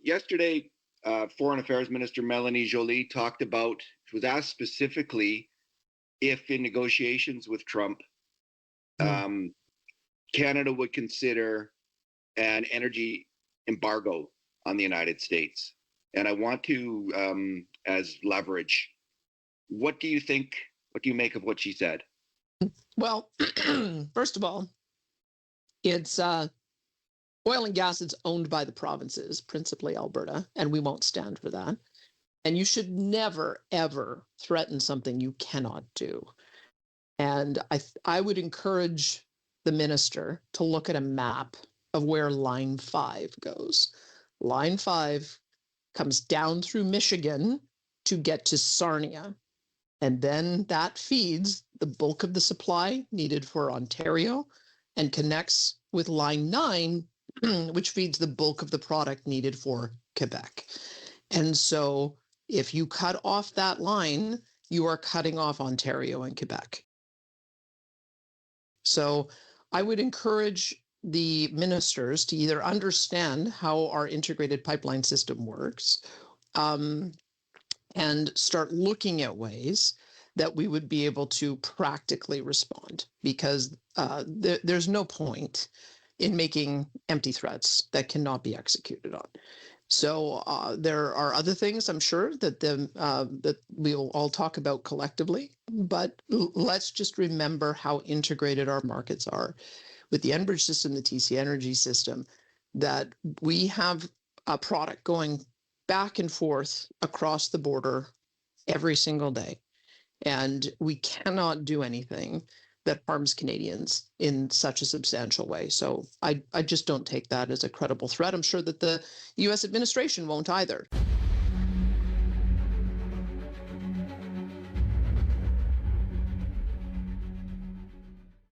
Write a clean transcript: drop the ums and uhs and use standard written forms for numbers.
Yesterday, Foreign Affairs Minister Melanie Joly talked about, she was asked specifically if in negotiations with Trump, Canada would consider an energy embargo on the United States. And I want to, as leverage, what do you think, what do you make of what she said? Well, first of all, it's oil and gas is owned by the provinces, principally Alberta, and we won't stand for that. And you should never, ever threaten something you cannot do. And I would encourage the minister to look at a map of where Line 5 goes. Line 5 comes down through Michigan to get to Sarnia. And then that feeds the bulk of the supply needed for Ontario and connects with Line 9, which feeds the bulk of the product needed for Quebec. And so if you cut off that line, you are cutting off Ontario and Quebec. So I would encourage the ministers to either understand how our integrated pipeline system works, and start looking at ways that we would be able to practically respond, because there's no point in making empty threats that cannot be executed on. So there are other things I'm sure that that we'll all talk about collectively, but let's just remember how integrated our markets are with the Enbridge system, the TC Energy system, that we have a product going back and forth across the border every single day. And we cannot do anything that harms Canadians in such a substantial way. So I just don't take that as a credible threat. I'm sure that the U.S. administration won't either.